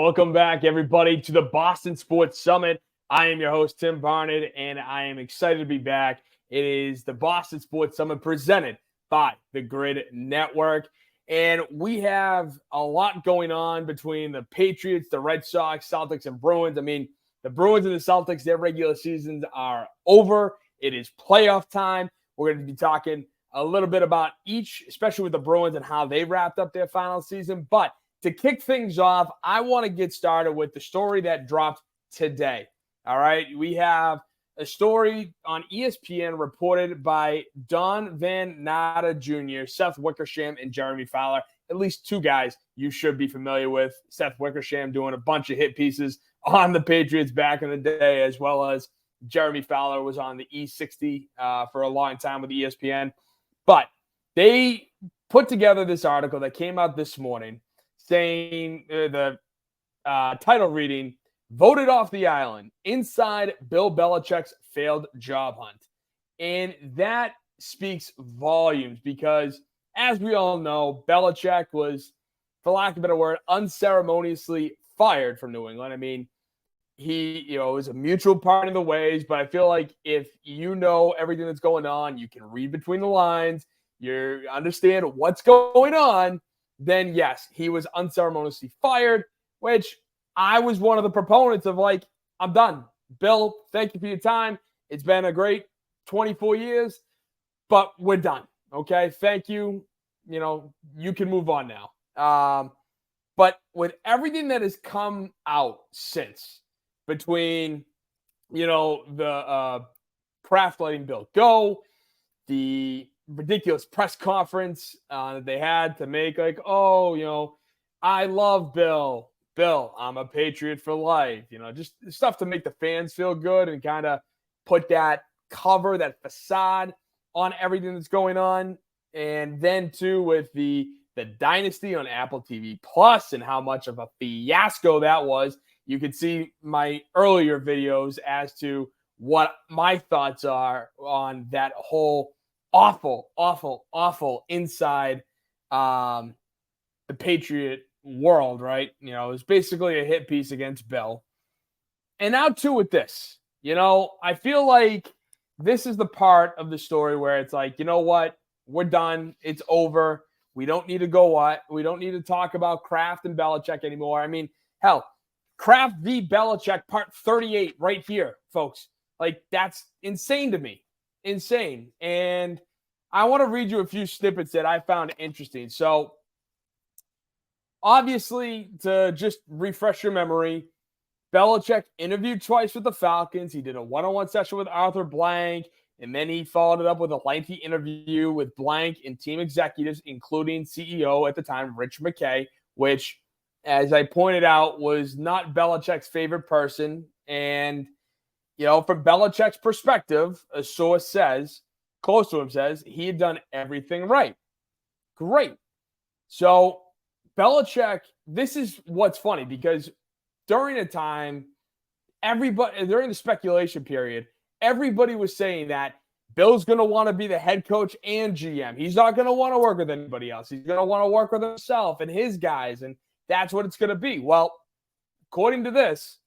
Welcome back, everybody, to the Boston Sports Summit. I am your host, Tim Barnett, and I am excited to be back. It is the Boston Sports Summit presented by the Grid Network. And we have a lot going on between the Patriots, the Red Sox, Celtics, and Bruins. I mean, the Bruins and the Celtics, their regular seasons are over. It is playoff time. We're going to be talking a little bit about each, especially with the Bruins and how they wrapped up their final season. But to kick things off, I want to get started with the story that dropped today. All right. We have a story on ESPN reported by Don Van Natta Jr., Seth Wickersham, and Jeremy Fowler. At least two guys you should be familiar with. Seth Wickersham doing a bunch of hit pieces on the Patriots back in the day, as well as Jeremy Fowler was on the E60 for a long time with ESPN. But they put together this article that came out this morning saying the title reading, "Voted Off the Island, Inside Bill Belichick's Failed Job Hunt." And that speaks volumes because, as we all know, Belichick was, for lack of a better word, unceremoniously fired from New England. I mean, he, was a mutual part of the ways, but I feel like if you know everything that's going on, you can read between the lines, you understand what's going on, then yes, he was unceremoniously fired, which I was one of the proponents of, like, I'm done. Bill, thank you for your time. It's been a great 24 years, but we're done. Okay, thank you. You can move on now. But with everything that has come out since, between, the Kraft letting Bill go, the ridiculous press conference that they had to make, like, I love Bill. Bill, I'm a Patriot for life. Just stuff to make the fans feel good and kind of put that cover, that facade on everything that's going on. And then, too, with the Dynasty on Apple TV Plus and how much of a fiasco that was. You can see my earlier videos as to what my thoughts are on that whole awful, awful, awful inside the Patriot world, right? It was basically a hit piece against Bill. And now, too, with this, I feel like this is the part of the story where it's like, you know what? We're done. It's over. We don't need to we don't need to talk about Kraft and Belichick anymore. I mean, hell, Kraft v. Belichick part 38 right here, folks. Like, that's insane to me. Insane. And I want to read you a few snippets that I found interesting. So, obviously, to just refresh your memory, Belichick interviewed twice with the Falcons. He did a one-on-one session with Arthur Blank, and then he followed it up with a lengthy interview with Blank and team executives, including CEO at the time, Rich McKay, which, as I pointed out, was not Belichick's favorite person. And, from Belichick's perspective, a source says, close to him says, he had done everything right. Great. So, Belichick, this is what's funny, because during the time, during the speculation period, everybody was saying that Bill's going to want to be the head coach and GM. He's not going to want to work with anybody else. He's going to want to work with himself and his guys, and that's what it's going to be. Well, according to this,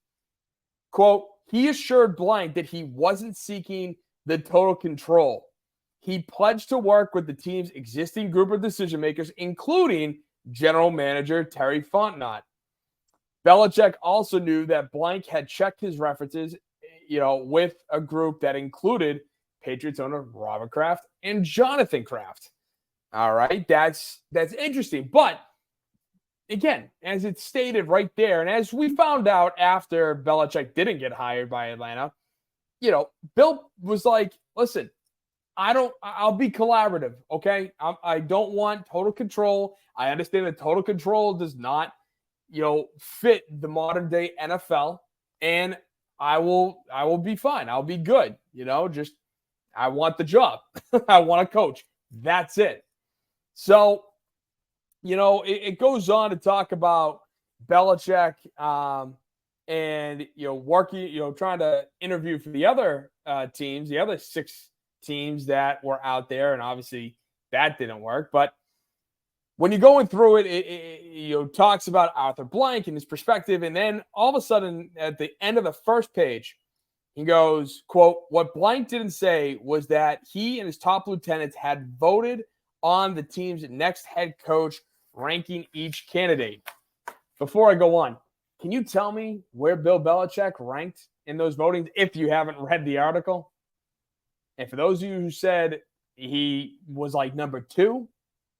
quote, he assured Blank that he wasn't seeking the total control. He pledged to work with the team's existing group of decision makers, including general manager Terry Fontenot. Belichick also knew that Blank had checked his references, with a group that included Patriots owner Robert Kraft and Jonathan Kraft. All right, that's interesting. But again, as it's stated right there, and as we found out after Belichick didn't get hired by Atlanta, Bill was like, listen, I'll be collaborative, okay? I don't want total control. I understand that total control does not, fit the modern day NFL, and I will be fine. I'll be good. Just I want the job. I want to coach. That's it. So, it goes on to talk about Belichick and, working, trying to interview for the other teams, the other 6 teams that were out there. And obviously that didn't work. But when you're going through it, it talks about Arthur Blank and his perspective. And then all of a sudden, at the end of the first page, he goes, quote, "What Blank didn't say was that he and his top lieutenants had voted on the team's next head coach, ranking each candidate." Before I go on, can you tell me where Bill Belichick ranked in those votings if you haven't read the article? And for those of you who said he was like number 2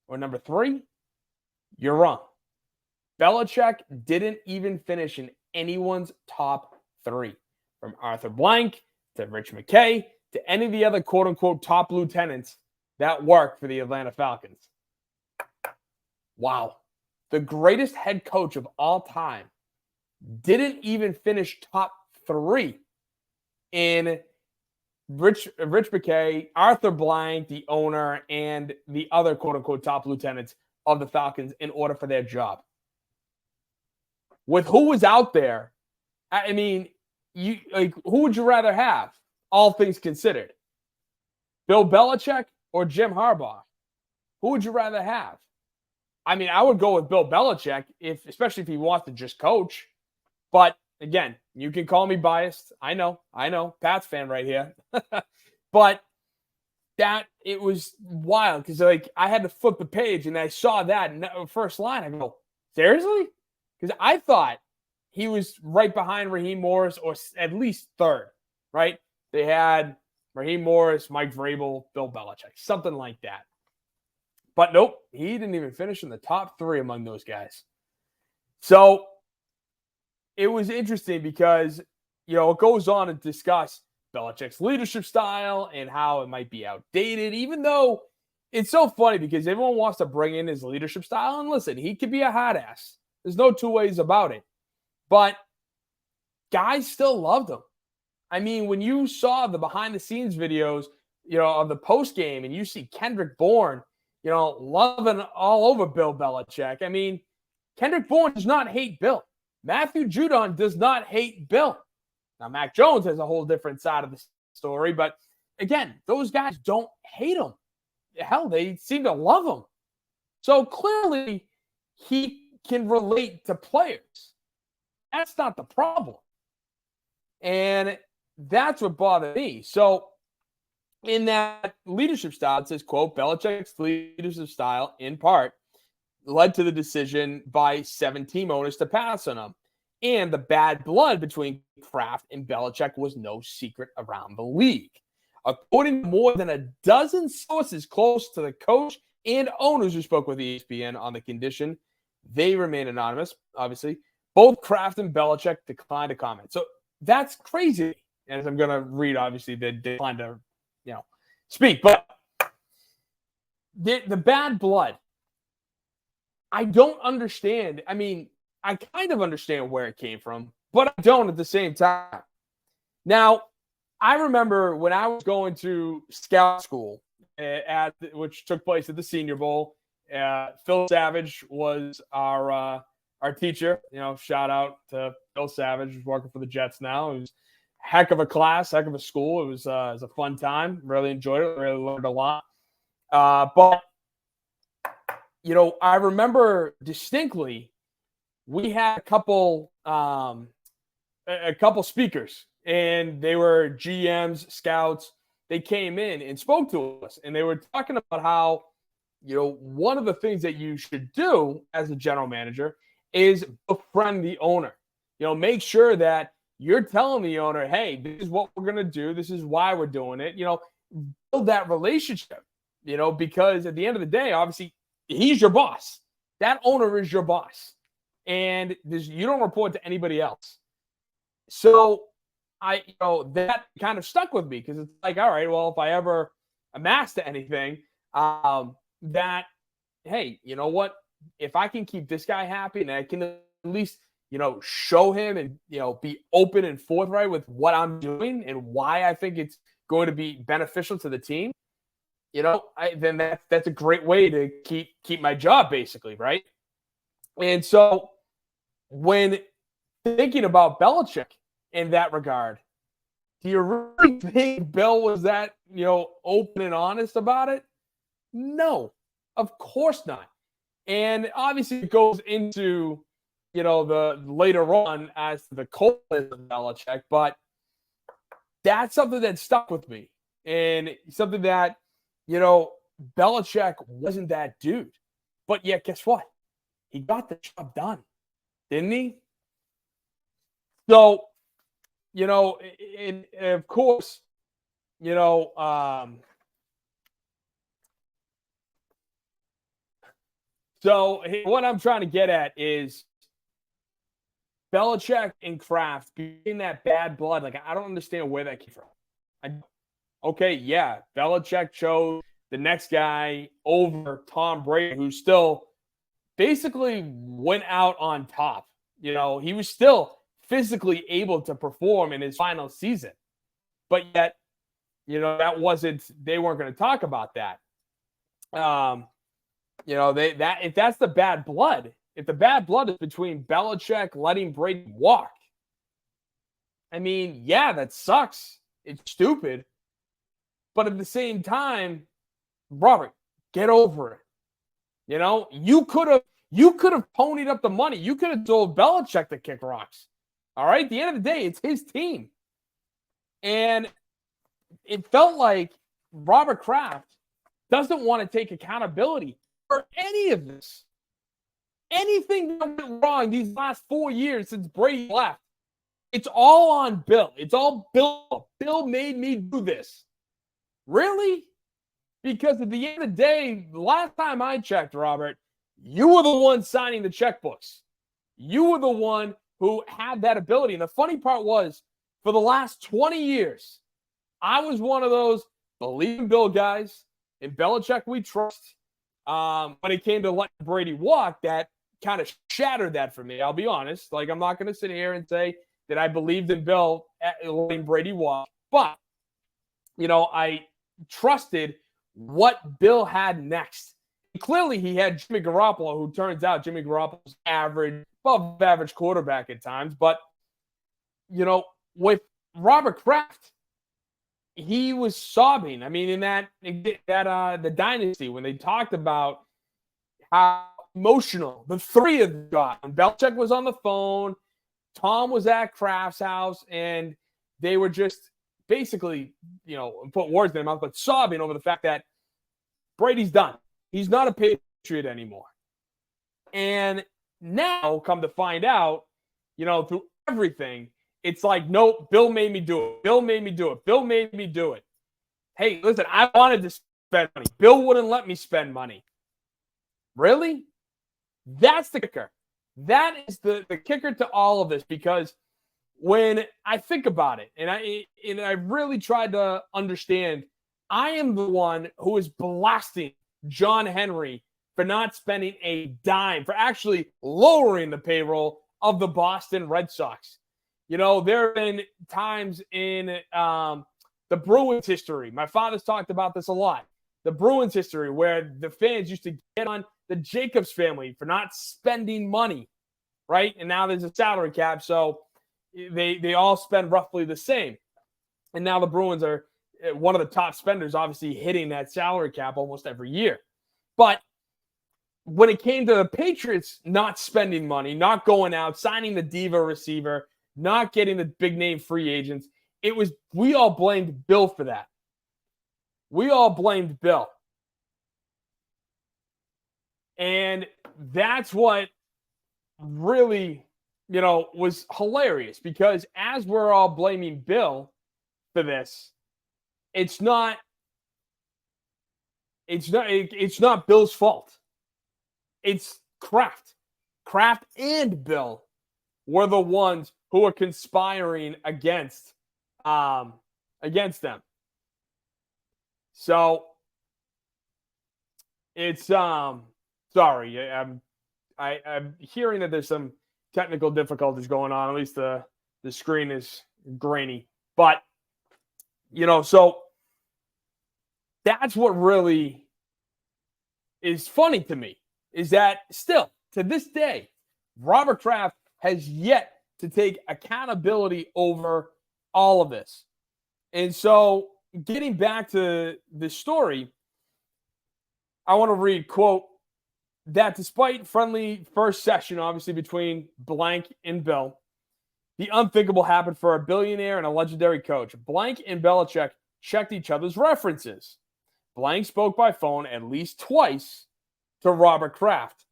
or number 3, you're wrong. Belichick didn't even finish in anyone's top 3. From Arthur Blank to Rich McKay to any of the other quote-unquote top lieutenants that work for the Atlanta Falcons. Wow. The greatest head coach of all time didn't even finish top 3 in Rich McKay, Arthur Blank, the owner, and the other quote-unquote top lieutenants of the Falcons in order for their job. With who was out there, I mean, who would you rather have, all things considered? Bill Belichick or Jim Harbaugh? Who would you rather have? I mean, I would go with Bill Belichick, especially if he wants to just coach. But again, you can call me biased. I know, Pats fan right here. But it was wild because I had to flip the page and I saw that first line. I go, seriously? Because I thought he was right behind Raheem Morris, or at least third, right? They had Raheem Morris, Mike Vrabel, Bill Belichick, something like that. But nope, he didn't even finish in the top 3 among those guys. So it was interesting because, it goes on to discuss Belichick's leadership style and how it might be outdated, even though it's so funny because everyone wants to bring in his leadership style. And listen, he could be a hot ass. There's no two ways about it. But guys still loved him. I mean, when you saw the behind-the-scenes videos, of the post-game, and you see Kendrick Bourne, loving all over Bill Belichick. I mean, Kendrick Bourne does not hate Bill. Matthew Judon does not hate Bill. Now, Mac Jones has a whole different side of the story, but again, those guys don't hate him. Hell, they seem to love him. So clearly, he can relate to players. That's not the problem. And that's what bothered me. So in that leadership style, it says, quote, "Belichick's leadership style, in part, led to the decision by 7 team owners to pass on him. And the bad blood between Kraft and Belichick was no secret around the league. According to more than a dozen sources close to the coach and owners who spoke with ESPN on the condition they remain anonymous, obviously, both Kraft and Belichick declined to comment." So that's crazy. As I'm going to read, obviously, they declined to speak. But the bad blood, I don't understand. I mean, I kind of understand where it came from, but I don't at the same time. Now, I remember when I was going to scout school, which took place at the Senior Bowl. Phil Savage was our teacher. Shout out to Phil Savage, who's working for the Jets now. It was heck of a class, heck of a school. It was a fun time. Really enjoyed it. Really learned a lot. But I remember distinctly we had a couple speakers, and they were GMs, scouts. They came in and spoke to us, and they were talking about how one of the things that you should do as a general manager is befriend the owner. Make sure that you're telling the owner, hey, this is what we're going to do. This is why we're doing it. Build that relationship, because at the end of the day, obviously, he's your boss. That owner is your boss. And you don't report to anybody else. So that kind of stuck with me because it's like, all right, well, if I ever amass to anything, that, hey, you know what? If I can keep this guy happy and I can at least, show him and, be open and forthright with what I'm doing and why I think it's going to be beneficial to the team, then that's a great way to keep my job, basically, right? And so when thinking about Belichick in that regard, do you really think Bill was that, open and honest about it? No, of course not. And obviously it goes into, the later on as to the coldness of Belichick, but that's something that stuck with me. And something that, you know, Belichick wasn't that dude. But yet, guess what? He got the job done, didn't he? So, and of course, you know, so what I'm trying to get at is Belichick and Kraft being that bad blood. Like, I don't understand where that came from. Okay, yeah, Belichick chose the next guy over Tom Brady, who still basically went out on top. He was still physically able to perform in his final season. But yet, they weren't going to talk about that. If that's the bad blood, if the bad blood is between Belichick letting Brady walk, I mean, yeah, that sucks. It's stupid. But at the same time, Robert, get over it. You could have ponied up the money. You could have told Belichick to kick rocks. All right. At the end of the day, it's his team. And it felt like Robert Kraft doesn't want to take accountability for any of this. Anything that went wrong these last 4 years since Brady left, it's all on Bill. It's all Bill. Bill made me do this. Really? Because at the end of the day, the last time I checked, Robert, you were the one signing the checkbooks. You were the one who had that ability. And the funny part was, for the last 20 years, I was one of those believe in Bill guys. In Belichick, we trust. When it came to letting Brady walk, that kind of shattered that for me. I'll be honest. Like, I'm not going to sit here and say that I believed in Bill letting Brady walk. But, I trusted what Bill had next. And clearly, he had Jimmy Garoppolo, who turns out Jimmy Garoppolo's average, above average quarterback at times. But, with Robert Kraft, he was sobbing. I mean, in the dynasty, when they talked about how emotional the three of them got. When Belichick was on the phone, Tom was at Kraft's house, and they were just basically, put words in their mouth, but sobbing over the fact that Brady's done. He's not a Patriot anymore. And now, come to find out, through everything, it's like, nope, Bill made me do it. Bill made me do it. Bill made me do it. Hey, listen, I wanted to spend money. Bill wouldn't let me spend money. Really? That's the kicker. That is the kicker to all of this, because when I think about it, and I really tried to understand, I am the one who is blasting John Henry for not spending a dime, for actually lowering the payroll of the Boston Red Sox. There have been times in the Bruins history. My father's talked about this a lot. The Bruins history, where the fans used to get on the Jacobs family for not spending money, right? And now there's a salary cap, so they all spend roughly the same. And now the Bruins are one of the top spenders, obviously hitting that salary cap almost every year. But when it came to the Patriots not spending money, not going out, signing the diva receiver, not getting the big name free agents, we all blamed Bill for that. We all blamed Bill. And that's what really, was hilarious, because as we're all blaming Bill for this, it's not Bill's fault. It's Kraft. Kraft and Bill were the ones who were conspiring against them. So it's sorry, I'm hearing that there's some technical difficulties going on. At least the screen is grainy. But so that's what really is funny to me, is that still to this day, Robert Kraft has yet to take accountability over all of this. And so, getting back to the story, I want to read, quote, that despite friendly first session, obviously between Blank and Bill, the unthinkable happened for a billionaire and a legendary coach. Blank and Belichick checked each other's references. Blank spoke by phone at least twice to Robert Kraft.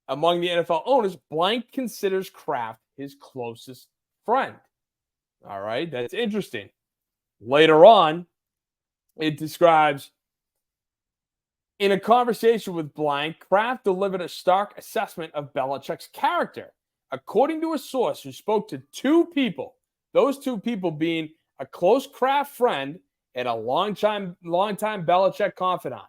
Among the NFL owners, Blank considers Kraft his closest friend. All right, that's interesting. Later on, it describes, in a conversation with Blank, Kraft delivered a stark assessment of Belichick's character. According to a source who spoke to two people, those two people being a close Kraft friend and a longtime Belichick confidant.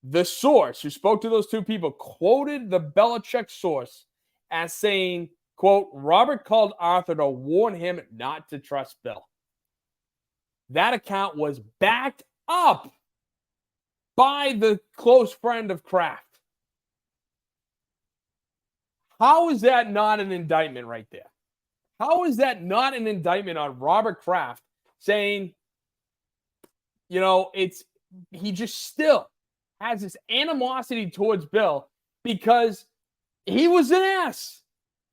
The source who spoke to those two people quoted the Belichick source as saying, quote, Robert called Arthur to warn him not to trust Bill. That account was backed up by the close friend of Kraft. How is that not an indictment right there? How is that not an indictment on Robert Kraft saying, he just still has this animosity towards Bill because he was an ass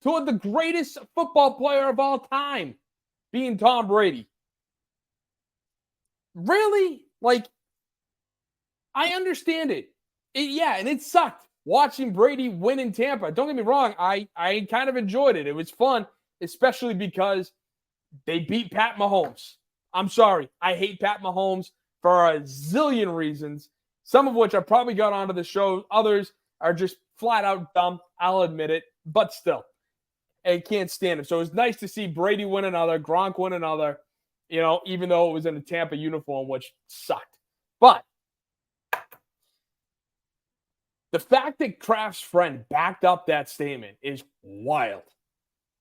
toward the greatest football player of all time, being Tom Brady. Really? I understand it. And it sucked watching Brady win in Tampa. Don't get me wrong. I kind of enjoyed it. It was fun, especially because they beat Pat Mahomes. I'm sorry. I hate Pat Mahomes for a zillion reasons, some of which I probably got onto the show. Others are just flat out dumb. I'll admit it. But still, I can't stand him. So it was nice to see Brady win another, Gronk win another, even though it was in a Tampa uniform, which sucked. But the fact that Kraft's friend backed up that statement is wild.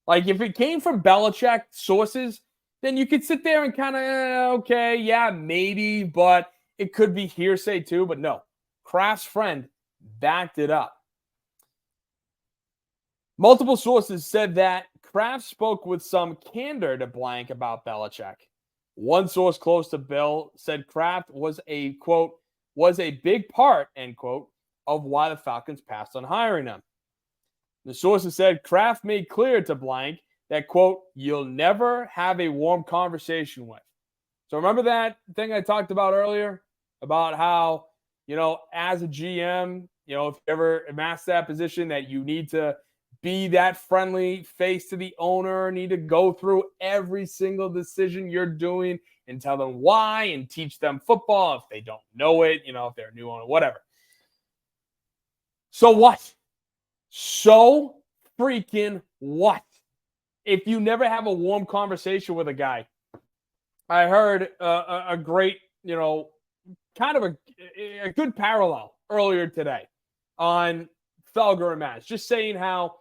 If it came from Belichick sources, then you could sit there and kind of, okay, yeah, maybe, but it could be hearsay too. But no, Kraft's friend backed it up. Multiple sources said that Kraft spoke with some candor to Blank about Belichick. One source close to Bill said Kraft was a, quote, was a big part, end quote, of why the Falcons passed on hiring him. The sources said Kraft made clear to Blank that, quote, you'll never have a warm conversation with. So remember that thing I talked about earlier about how, as a GM, if you ever amass that position, that you need to be that friendly face to the owner, need to go through every single decision you're doing and tell them why and teach them football if they don't know it, if they're a new owner, whatever. So what? So freaking what? If you never have a warm conversation with a guy. I heard a great, kind of a good parallel earlier today on Felger and Matz, just saying how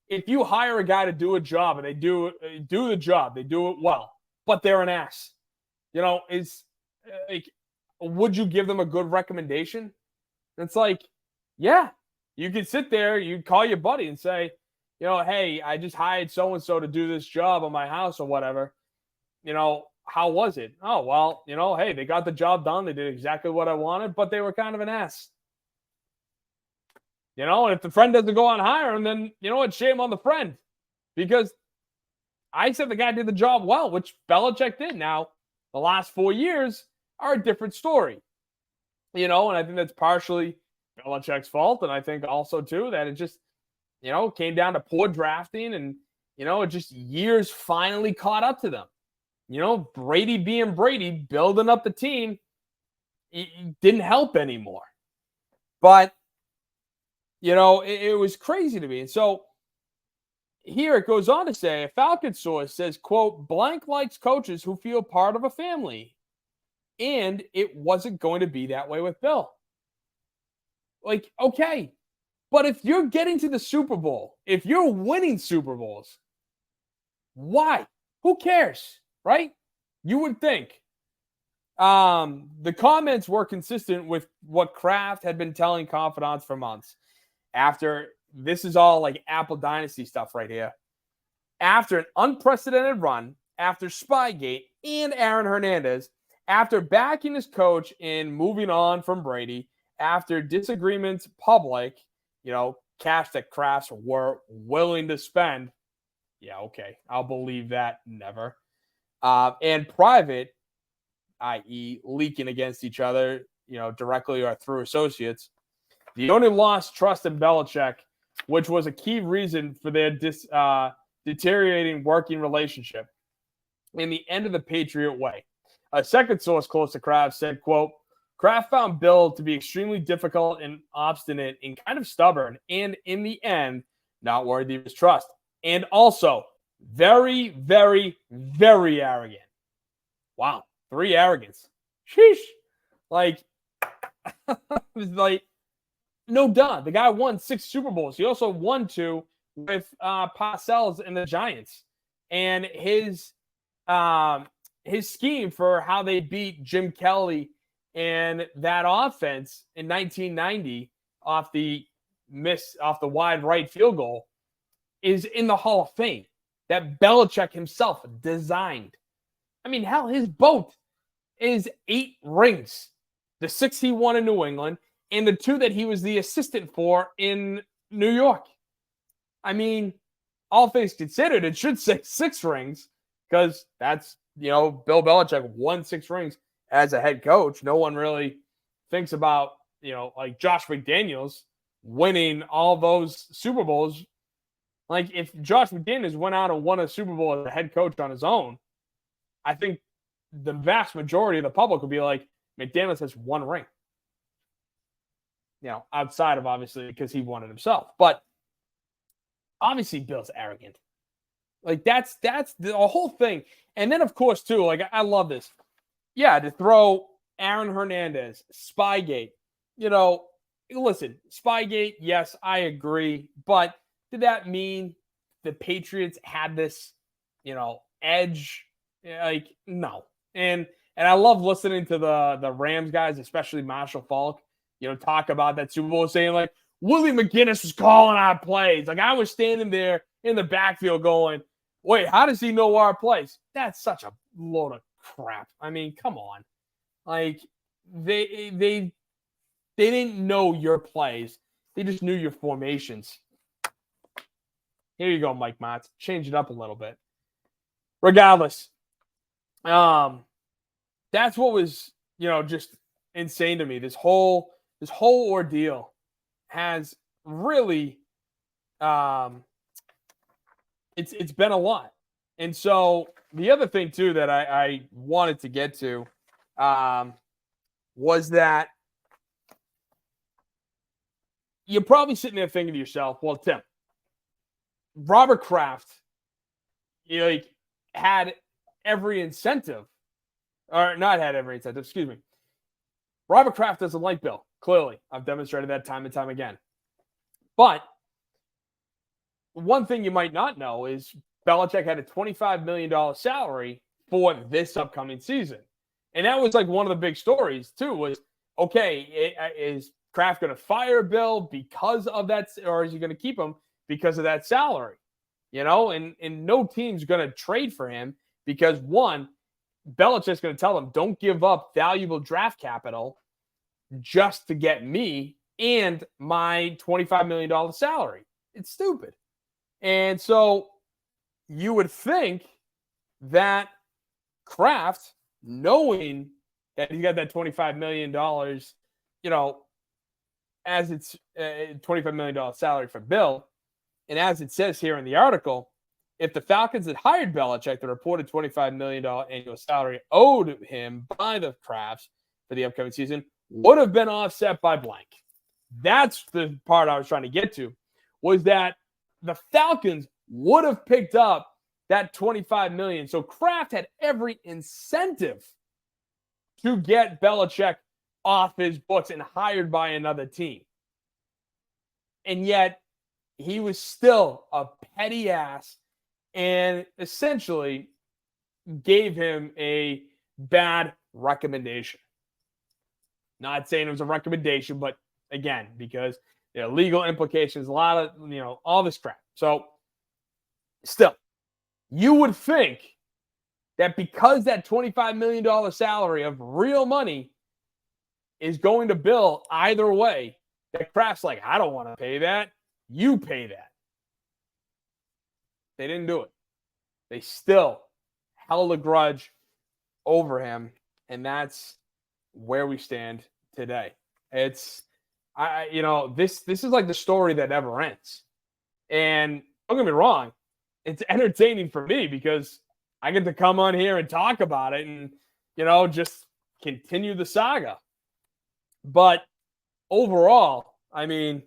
if you hire a guy to do a job and they do the job, they do it well, but they're an ass, would you give them a good recommendation? It's yeah, you could sit there, you call your buddy and say, hey, I just hired so-and-so to do this job on my house or whatever. How was it? Oh, well, hey, they got the job done. They did exactly what I wanted, but they were kind of an ass. And if the friend doesn't go on hire him, then, it's shame on the friend. Because I said the guy did the job well, which Belichick did. Now, the last 4 years are a different story. And I think that's partially Belichick's fault. And I think also, too, that it just, came down to poor drafting and, it just years finally caught up to them. Brady being Brady, building up the team, it didn't help anymore. But, it was crazy to me. And so here it goes on to say, a Falcon source says, quote, Blank likes coaches who feel part of a family. And it wasn't going to be that way with Bill. Okay. But if you're getting to the Super Bowl, if you're winning Super Bowls, why? Who cares? Right? You would think. The comments were consistent with what Kraft had been telling confidants for months. After, this is all Apple Dynasty stuff right here. After an unprecedented run, after Spygate and Aaron Hernandez, after backing his coach in moving on from Brady, after disagreements public, cash that Crafts were willing to spend. Yeah, okay. I'll believe that. Never. And private, i.e. leaking against each other, directly or through associates. The owner lost trust in Belichick, which was a key reason for their deteriorating working relationship in the end of the Patriot way. A second source close to Kraft said, quote, Kraft found Bill to be extremely difficult and obstinate and kind of stubborn, and in the end, not worthy of his trust. And also very, very, very arrogant. Wow. 3 arrogance. Sheesh. Like, no duh. The guy won 6 Super Bowls. He also won 2 with Parcells and the Giants. And his scheme for how they beat Jim Kelly and that offense in 1990 off the wide right field goal is in the Hall of Fame that Belichick himself designed. I mean, hell, his boat is 8 rings. The 6 he won in New England and the 2 that he was the assistant for in New York. I mean, all things considered, it should say 6 rings because that's, Bill Belichick won 6 rings as a head coach. No one really thinks about, like Josh McDaniels winning all those Super Bowls. Like, if Josh McDaniels went out and won a Super Bowl as a head coach on his own, I think the vast majority of the public would be like, McDaniels has 1 ring. Outside of obviously because he won it himself. But obviously Bill's arrogant. Like, that's the whole thing. And then, of course, too, like, I love this. Yeah, to throw Aaron Hernandez, Spygate. Listen, Spygate, yes, I agree. But did that mean the Patriots had this, edge? Like, no. And I love listening to the Rams guys, especially Marshall Faulk, talk about that Super Bowl, saying, like, Willie McGinnis was calling our plays. Like, I was standing there in the backfield going, wait, how does he know our plays? That's such a load of crap. I mean, come on. Like, they didn't know your plays. They just knew your formations. Here you go, Mike Motz. Change it up a little bit. Regardless, that's what was, just insane to me. This whole ordeal has really, it's been a lot. And so the other thing too that I wanted to get to was that you're probably sitting there thinking to yourself, well, Tim, Robert Kraft, had every incentive, or not had every incentive, excuse me. Robert Kraft doesn't like Bill. Clearly, I've demonstrated that time and time again. But one thing you might not know is Belichick had a $25 million salary for this upcoming season. And that was like one of the big stories too, was, okay, is Kraft going to fire Bill because of that, or is he going to keep him because of that salary? And no team's going to trade for him because, one, Belichick's going to tell them, don't give up valuable draft capital just to get me and my $25 million salary. It's stupid. And so you would think that Kraft, knowing that he got that $25 million, as it's $25 million salary for Bill, and as it says here in the article, if the Falcons had hired Belichick, the reported $25 million annual salary owed him by the Krafts for the upcoming season would have been offset by blank. That's the part I was trying to get to, was that the Falcons would have picked up that $25 million. So Kraft had every incentive to get Belichick off his books and hired by another team. And yet he was still a petty ass and essentially gave him a bad recommendation. Not saying it was a recommendation, but again, because there are legal implications, a lot of, all this crap. So still, you would think that because that $25 million salary of real money is going to bill either way. That Kraft's like, I don't want to pay that. You pay that. They didn't do it. They still held a grudge over him, and that's where we stand today. It's, this is like the story that never ends. And don't get me wrong, it's entertaining for me because I get to come on here and talk about it and, just continue the saga. But overall, I mean,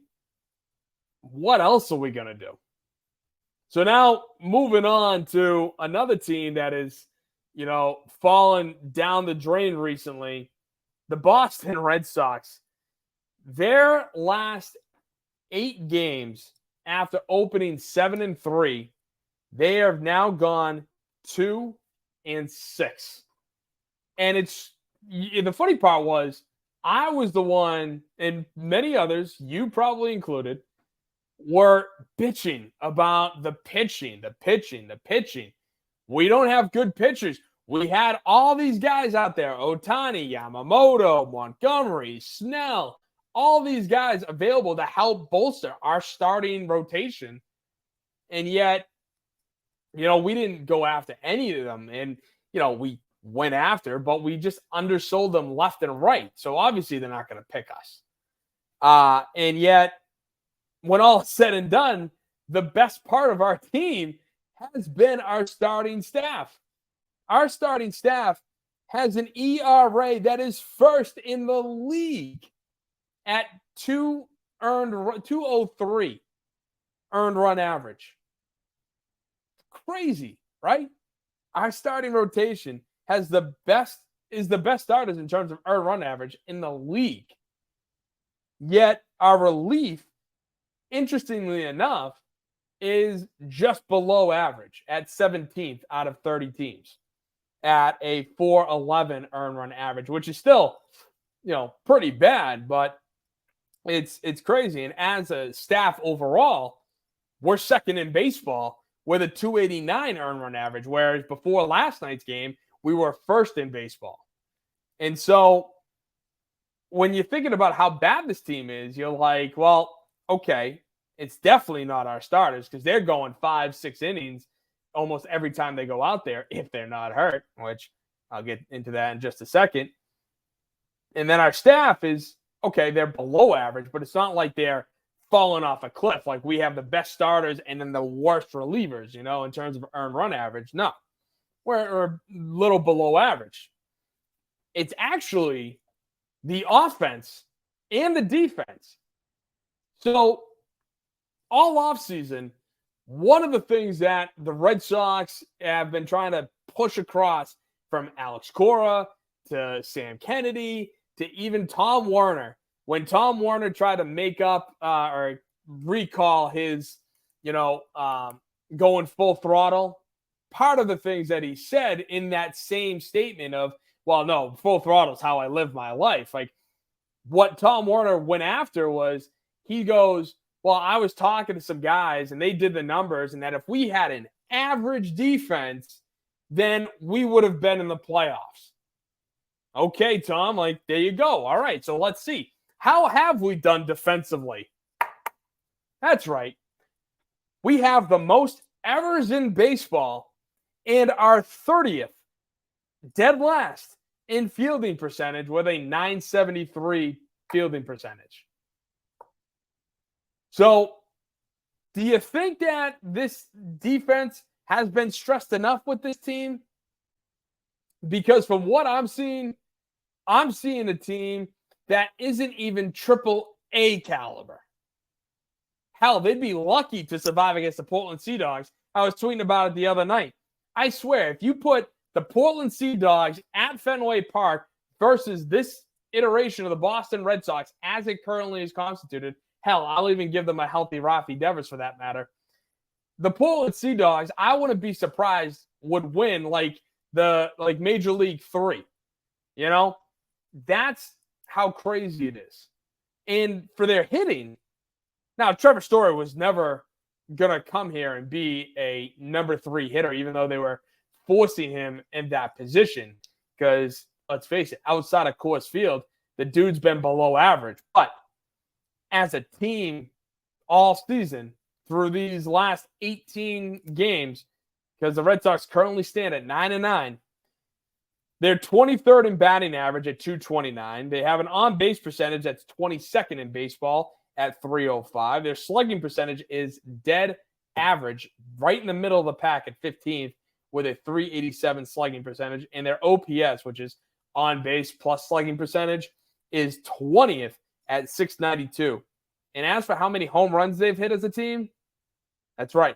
what else are we going to do? So now moving on to another team that is, fallen down the drain recently, the Boston Red Sox. Their last 8 games after opening 7-3, they have now gone 2-6. And the funny part was, I was the one, and many others, you probably included, were bitching about the pitching. We don't have good pitchers. We had all these guys out there, Ohtani, Yamamoto, Montgomery, Snell, all these guys available to help bolster our starting rotation. And yet, we didn't go after any of them. And, we went after, but we just undersold them left and right. So obviously they're not going to pick us. And yet, when all is said and done, the best part of our team has been our starting staff. Our starting staff has an ERA that is first in the league at 203 earned run average. Crazy, right? Our starting rotation is the best starters in terms of earned run average in the league. Yet our relief, interestingly enough, is just below average at 17th out of 30 teams at a 411 earned run average, which is still, pretty bad, but it's crazy. And as a staff overall, we're second in baseball with a 289 earned run average, whereas before last night's game, we were first in baseball. And so when you're thinking about how bad this team is, you're like, well, okay, it's definitely not our starters because they're going 5-6 innings almost every time they go out there if they're not hurt, which I'll get into that in just a second. And then our staff is, okay, they're below average, but it's not like they're falling off a cliff. Like we have the best starters and then the worst relievers, in terms of earned run average. No, we're a little below average. It's actually the offense and the defense. So all offseason, one of the things that the Red Sox have been trying to push across from Alex Cora to Sam Kennedy to even Tom Werner, when Tom Werner tried to make up or recall his, going full throttle, part of the things that he said in that same statement of, well, no, full throttle is how I live my life. Like what Tom Werner went after was, he goes, well, I was talking to some guys and they did the numbers, and that if we had an average defense, then we would have been in the playoffs. Okay, Tom, like, there you go. All right, so let's see. How have we done defensively? That's right. We have the most errors in baseball and our 30th, dead last, in fielding percentage with a 973 fielding percentage. So, do you think that this defense has been stressed enough with this team? Because from what I'm seeing a team that isn't even AAA caliber. Hell, they'd be lucky to survive against the Portland Sea Dogs. I was tweeting about it the other night. I swear, if you put the Portland Sea Dogs at Fenway Park versus this iteration of the Boston Red Sox as it currently is constituted, hell, I'll even give them a healthy Rafi Devers for that matter. The Portland Sea Dogs, I wouldn't be surprised, would win like Major League 3. That's how crazy it is. And for their hitting, now Trevor Story was never going to come here and be a number 3 hitter, even though they were forcing him in that position. Because let's face it, outside of Coors Field, the dude's been below average. But as a team all season through these last 18 games, because the Red Sox currently stand at 9-9, they're 23rd in batting average at 229. They have an on-base percentage that's 22nd in baseball at 305. Their slugging percentage is dead average, right in the middle of the pack at 15th with a 387 slugging percentage. And their OPS, which is on-base plus slugging percentage, is 20th at 692. And as for how many home runs they've hit as a team, that's right.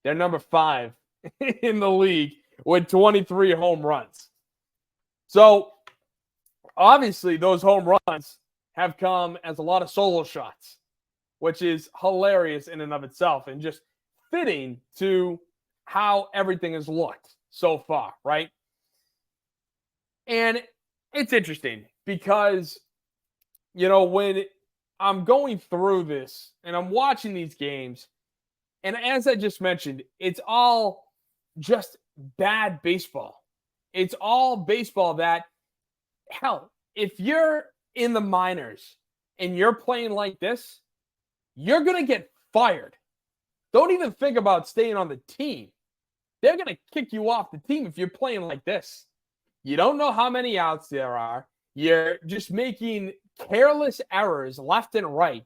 They're number 5 in the league with 23 home runs. So, obviously, those home runs have come as a lot of solo shots, which is hilarious in and of itself and just fitting to how everything has looked so far, right? And it's interesting because, when I'm going through this and I'm watching these games, and as I just mentioned, it's all just bad baseball. It's all baseball that, hell, if you're in the minors and you're playing like this, you're going to get fired. Don't even think about staying on the team. They're going to kick you off the team if you're playing like this. You don't know how many outs there are. You're just making careless errors left and right.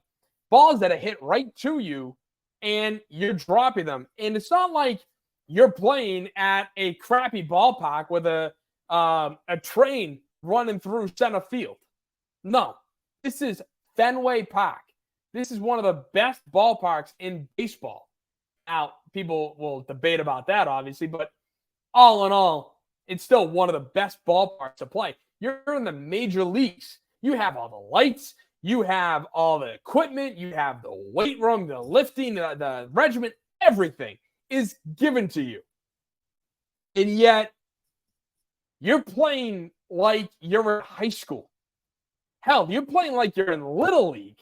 Balls that are hit right to you, and you're dropping them. And it's not like you're playing at a crappy ballpark with a train running through center field. No, this is Fenway Park. This is one of the best ballparks in baseball. Now, people will debate about that, obviously, but all in all, it's still one of the best ballparks to play. You're in the major leagues. You have all the lights. You have all the equipment. You have the weight room, the lifting, the regiment, everything is given to you. And yet, you're playing like you're in high school. Hell, you're playing like you're in Little League.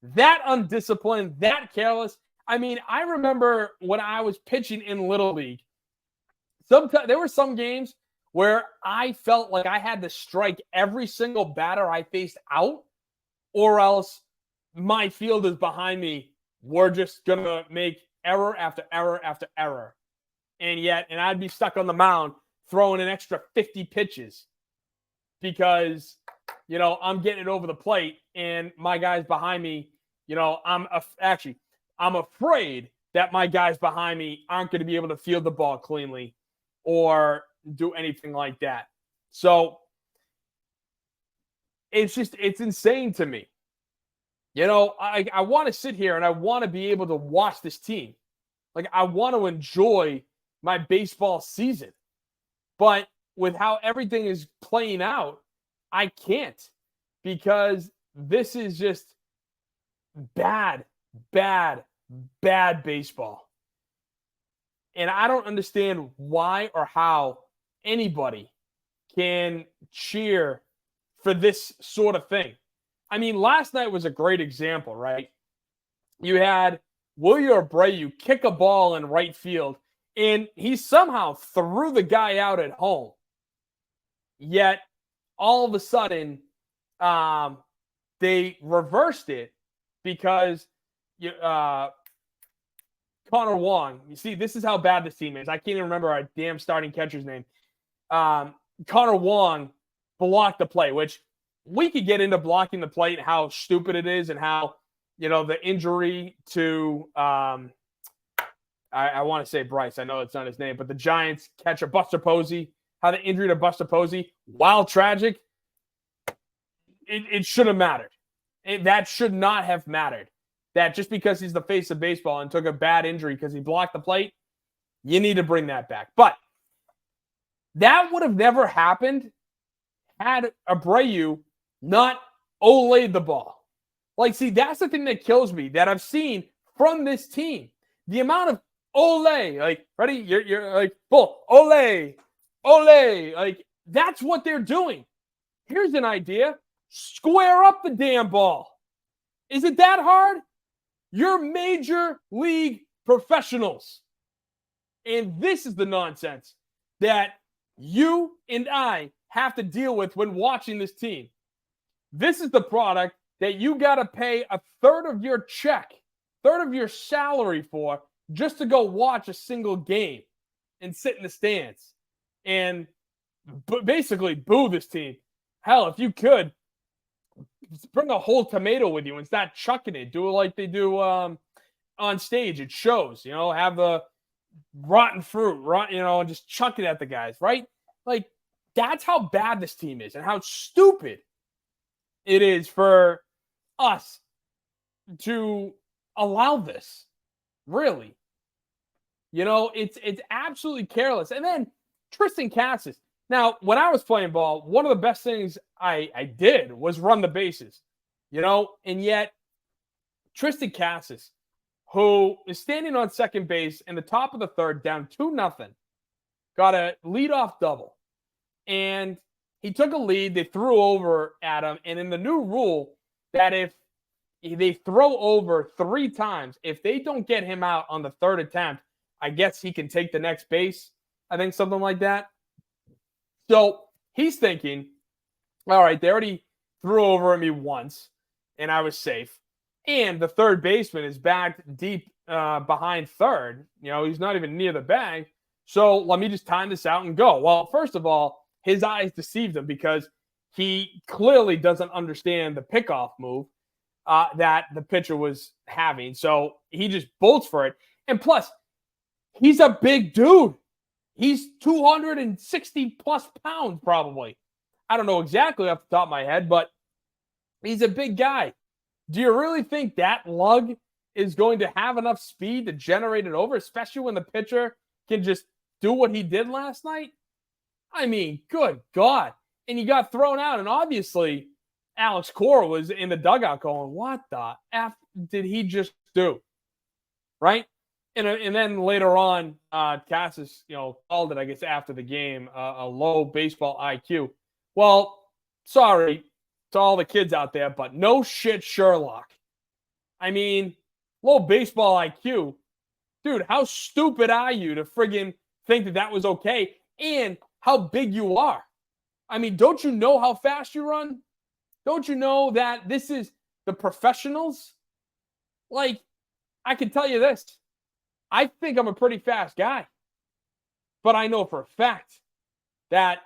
That undisciplined, that careless. I mean, I remember when I was pitching in Little League, sometimes there were some games where I felt like I had to strike every single batter I faced out, or else my fielders behind me were just going to make error after error after error. And I'd be stuck on the mound throwing an extra 50 pitches because, I'm getting it over the plate and my guys behind me, I'm afraid that my guys behind me aren't going to be able to field the ball cleanly or do anything like that. So it's insane to me. I want to sit here and I want to be able to watch this team. Like, I want to enjoy my baseball season. But with how everything is playing out, I can't, because this is just bad baseball. And I don't understand why or how anybody can cheer for this sort of thing. I mean, last night was a great example, right? You had Wilyer Abreu kick a ball in right field, and he somehow threw the guy out at home. Yet, all of a sudden, they reversed it because Connor Wong. You see, this is how bad this team is. I can't even remember our damn starting catcher's name. Connor Wong blocked the play, which we could get into blocking the plate and how stupid it is and how, the injury to, I want to say Bryce. I know it's not his name, but the Giants catcher, Buster Posey, how the injury to Buster Posey, while tragic, it should have mattered. That should not have mattered. That just because he's the face of baseball and took a bad injury because he blocked the plate, you need to bring that back. But that would have never happened had Abreu not Olayed the ball. Like, see, that's the thing that kills me that I've seen from this team. The amount of Olay, like, ready? You're like, bull, Olay, like, that's what they're doing. Here's an idea. Square up the damn ball. Is it that hard? You're major league professionals. And this is the nonsense that you and I have to deal with when watching this team. This is the product that you got to pay a third of your check, third of your salary for just to go watch a single game and sit in the stands and basically boo this team. Hell, if you could, bring a whole tomato with you and start chucking it. Do it like they do on stage at shows, have the rotten fruit, and just chuck it at the guys, right? Like, that's how bad this team is and how stupid it is for us to allow this. Really. It's absolutely careless. And then Triston Casas. Now, when I was playing ball, one of the best things I did was run the bases, and yet Triston Casas, who is standing on second base in the top of the third, down 2-0, got a leadoff double. And he took a lead. They threw over at him. And in the new rule, that if they throw over 3 times, if they don't get him out on the third attempt, I guess he can take the next base. I think something like that. So he's thinking, all right, they already threw over me once, and I was safe. And the third baseman is back deep behind third. He's not even near the bag. So let me just time this out and go. Well, first of all, his eyes deceived him because he clearly doesn't understand the pickoff move that the pitcher was having. So he just bolts for it. And plus, he's a big dude. He's 260 plus pounds, probably. I don't know exactly off the top of my head, but he's a big guy. Do you really think that lug is going to have enough speed to generate it over, especially when the pitcher can just do what he did last night? I mean, good God. And he got thrown out. And obviously, Alex Cora was in the dugout going, what the F did he just do? Right? And then later on, Casas, called it, I guess, after the game, a low baseball IQ. Well, sorry to all the kids out there, but no shit, Sherlock. I mean, low baseball IQ. Dude, how stupid are you to friggin' think that was okay? And how big you are. I mean, don't you know how fast you run? Don't you know that this is the professionals? Like, I can tell you this. I think I'm a pretty fast guy. But I know for a fact that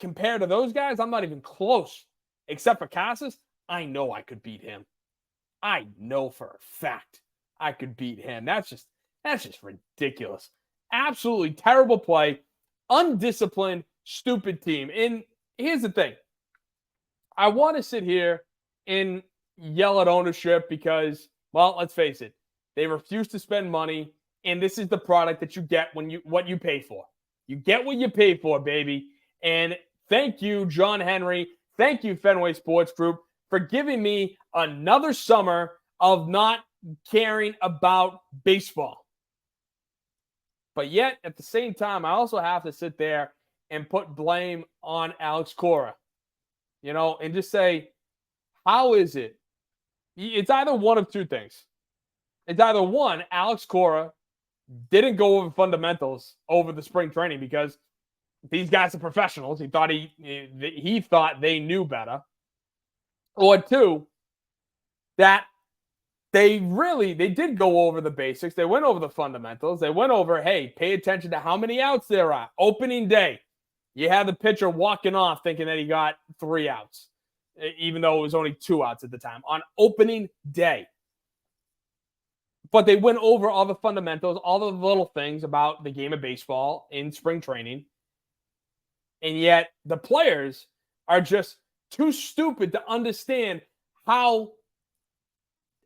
compared to those guys, I'm not even close. Except for Casas, I know I could beat him. I know for a fact I could beat him. That's just ridiculous. Absolutely terrible play. Undisciplined, stupid team. And here's the thing. I want to sit here and yell at ownership because, well, let's face it. They refuse to spend money, and this is the product that you get what you pay for. You get what you pay for, baby. And thank you, John Henry. Thank you, Fenway Sports Group, for giving me another summer of not caring about baseball. But yet, at the same time, I also have to sit there and put blame on Alex Cora, and just say, how is it? It's either one of two things. It's either one, Alex Cora didn't go over fundamentals over the spring training because these guys are professionals. He thought they knew better. Or two, that they did go over the basics. They went over the fundamentals. They went over, hey, pay attention to how many outs there are. Opening day, you had the pitcher walking off thinking that he got 3 outs, even though it was only 2 outs at the time on opening day. But they went over all the fundamentals, all the little things about the game of baseball in spring training. And yet the players are just too stupid to understand how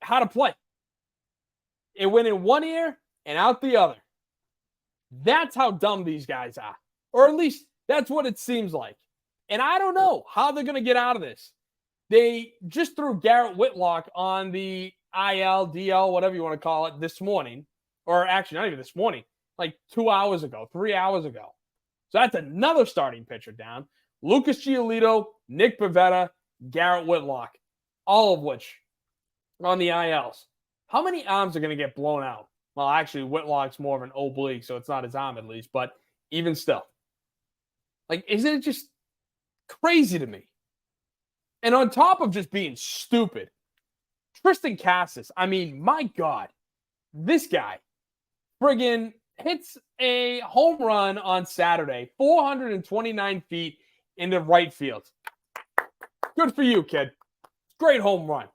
to play. It went in one ear and out the other. That's how dumb these guys are. Or at least that's what it seems like. And I don't know how they're going to get out of this. They just threw Garrett Whitlock on the IL, DL, whatever you want to call it, this morning. Or actually, not even this morning. Like 2 hours ago, 3 hours ago. So that's another starting pitcher down. Lucas Giolito, Nick Pivetta, Garrett Whitlock. All of which on the ILs. How many arms are going to get blown out? Well, actually, Whitlock's more of an oblique, so it's not his arm at least. But even still. Like, isn't it just crazy to me And on top of just being stupid, Triston Casas, I mean, my God, this guy friggin' hits a home run on Saturday, 429 feet into right field. Good for you, kid. Great home run.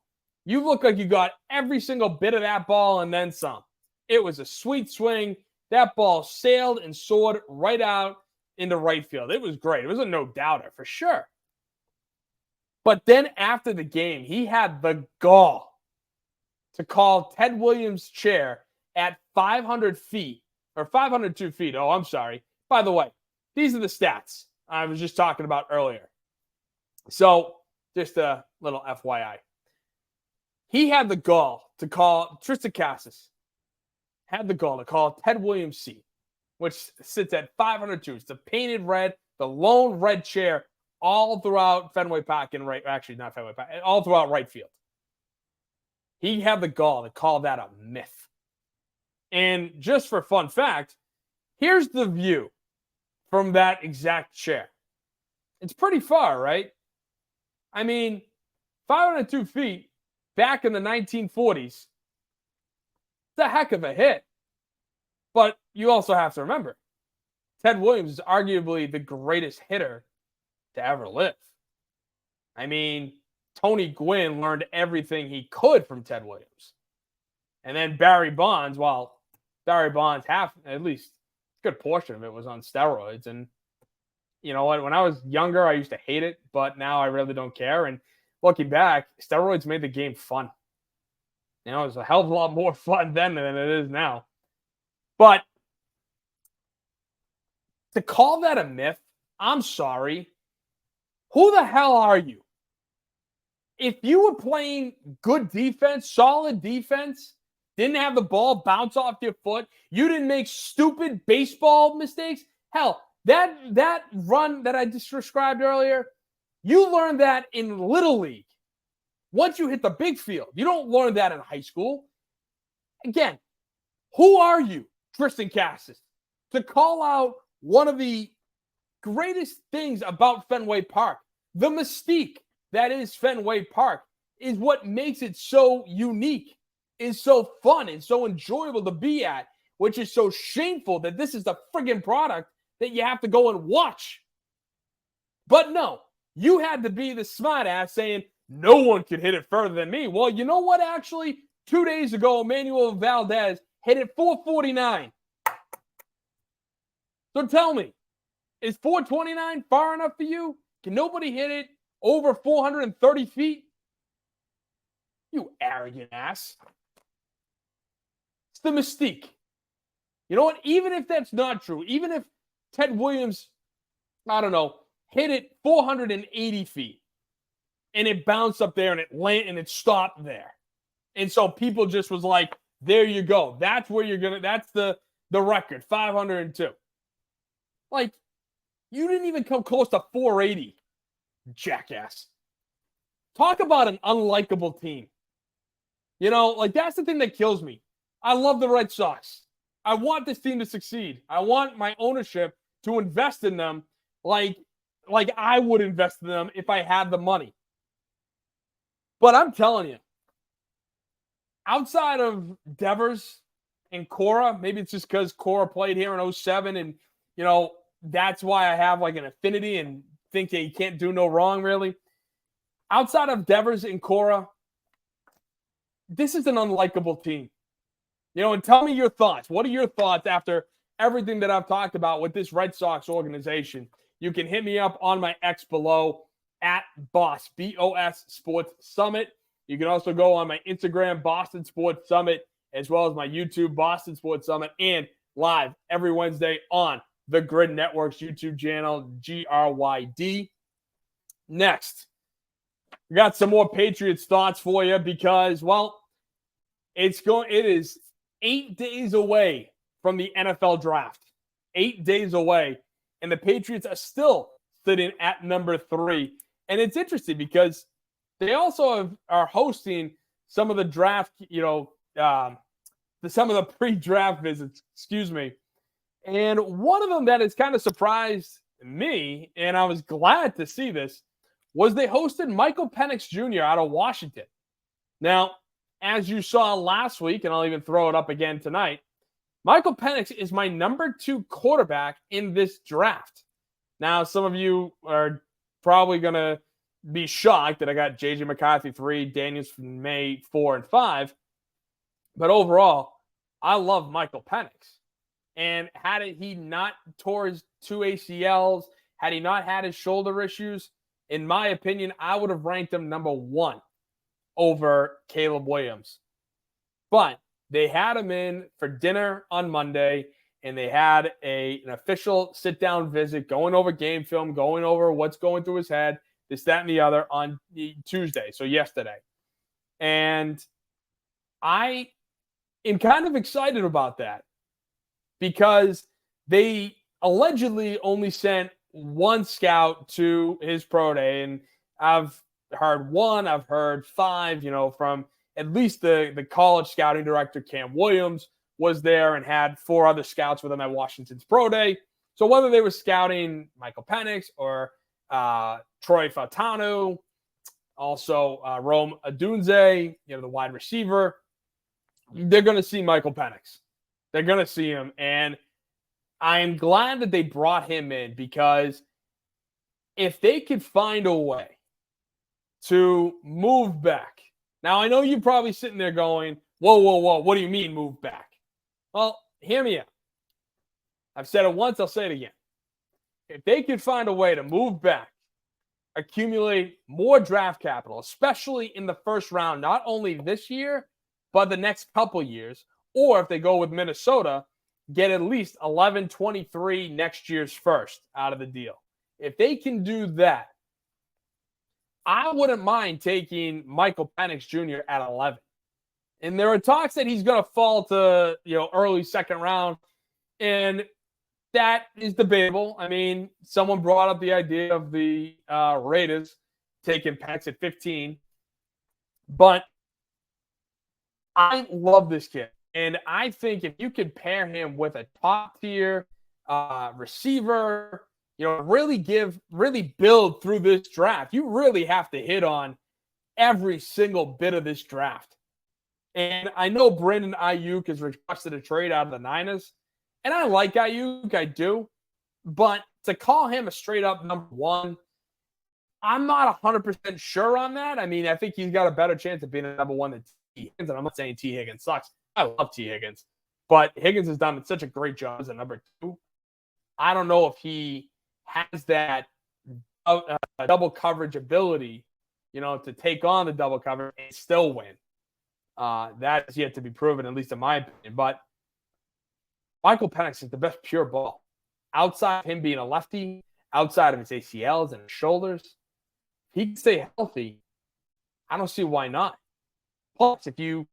You look like you got every single bit of that ball and then some. It was a sweet swing. That ball sailed and soared right out into right field. It was great. It was a no-doubter for sure. But then after the game, he had the gall to call Ted Williams' chair at 500 feet, or 502 feet. Oh, I'm sorry. By the way, these are the stats I was just talking about earlier. So, just a little FYI. He had the gall to call Triston Casas, had the gall to call Ted Williams' seat, which sits at 502. It's the painted red, the lone red chair all throughout Fenway Park and not Fenway Park, all throughout right field. He had the gall to call that a myth. And just for fun fact, here's the view from that exact chair. It's pretty far, right? I mean, 502 feet back in the 1940s, it's a heck of a hit. But you also have to remember, Ted Williams is arguably the greatest hitter to ever live. I mean, Tony Gwynn learned everything he could from Ted Williams. And then Barry Bonds, at least a good portion of it was on steroids. And you know what? When I was younger, I used to hate it, but now I really don't care. And looking back, steroids made the game fun. You know, it was a hell of a lot more fun then than it is now. But to call that a myth, I'm sorry. Who the hell are you? If you were playing good defense, solid defense, didn't have the ball bounce off your foot, you didn't make stupid baseball mistakes, hell, that run that I just described earlier, you learned that in Little League. Once you hit the big field, you don't learn that in high school. Again, who are you, Triston Casas, to call out one of the greatest things about Fenway Park? The mystique that is Fenway Park is what makes it so unique, is so fun and so enjoyable to be at, which is so shameful that this is the friggin' product that you have to go and watch. But no, you had to be the smart ass saying, no one could hit it further than me. Well, you know what? Actually, 2 days ago, Emmanuel Valdez hit it 449. So tell me, is 429 far enough for you? Can nobody hit it over 430 feet? You arrogant ass. It's the mystique. You know what? Even if that's not true, even if Ted Williams, I don't know, hit it 480 feet and it bounced up there and it stopped there. And so people just was like, there you go. That's where that's the record, 502. Like, you didn't even come close to 480, jackass. Talk about an unlikable team. You know, like, that's the thing that kills me. I love the Red Sox. I want this team to succeed. I want my ownership to invest in them like I would invest in them if I had the money. But I'm telling you, outside of Devers and Cora, maybe it's just because Cora played here in 07 and, you know, that's why I have like an affinity and think that he can't do no wrong, really. Outside of Devers and Cora, this is an unlikable team. You know, and tell me your thoughts. What are your thoughts after everything that I've talked about with this Red Sox organization? You can hit me up on my X below at Boss, B-O-S Sports Summit. You can also go on my Instagram, Boston Sports Summit, as well as my YouTube, Boston Sports Summit, and live every Wednesday on the Grid Network's YouTube channel, GRYD. Next, we got some more Patriots thoughts for you because, well, it is 8 days away from the NFL draft. 8 days away, and the Patriots are still sitting at number 3. And it's interesting because they also are hosting some of the draft, some of the pre-draft visits, And one of them that has kind of surprised me, and I was glad to see this, was they hosted Michael Penix Jr. out of Washington. Now, as you saw last week, and I'll even throw it up again tonight, Michael Penix is my number 2 quarterback in this draft. Now, some of you are probably going to be shocked that I got J.J. McCarthy 3, Daniels from May 4 and 5. But overall, I love Michael Penix. And had he not tore his 2 ACLs, had he not had his shoulder issues, in my opinion, I would have ranked him number 1 over Caleb Williams. But they had him in for dinner on Monday, and they had an official sit-down visit, going over game film, going over what's going through his head, this, that, and the other on Tuesday, so yesterday. And I am kind of excited about that because they allegedly only sent 1 scout to his pro day, and I've heard 1, I've heard 5, from at least the college scouting director, Cam Williams, was there and had 4 other scouts with him at Washington's pro day. So whether they were scouting Michael Penix or Troy Fautanu, also Rome Odunze, the wide receiver, they're going to see Michael Penix. They're going to see him. And I'm glad that they brought him in, because if they could find a way to move back. Now, I know you're probably sitting there going, whoa, what do you mean move back? Well, hear me out. I've said it once, I'll say it again. If they could find a way to move back, accumulate more draft capital, especially in the first round, not only this year, but the next couple years, or if they go with Minnesota, get at least 11-23 next year's first out of the deal. If they can do that, I wouldn't mind taking Michael Penix Jr. at 11. And there are talks that he's going to fall to, early second round. And that is debatable. I mean, someone brought up the idea of the Raiders taking Penix at 15. But I love this kid. And I think if you could pair him with a top-tier receiver, really build through this draft, you really have to hit on every single bit of this draft. And I know Brandon Ayuk has requested a trade out of the Niners, and I like Ayuk, I do. But to call him a straight-up number 1, I'm not 100% sure on that. I mean, I think he's got a better chance of being a number 1 than T. Higgins, and I'm not saying T. Higgins sucks. I love T. Higgins. But Higgins has done such a great job as a number 2. I don't know if he has that double coverage ability, to take on the double coverage and still win. That is yet to be proven, at least in my opinion. But Michael Penix is the best pure ball. Outside of him being a lefty, outside of his ACLs and his shoulders, if he can stay healthy, I don't see why not. Plus, if you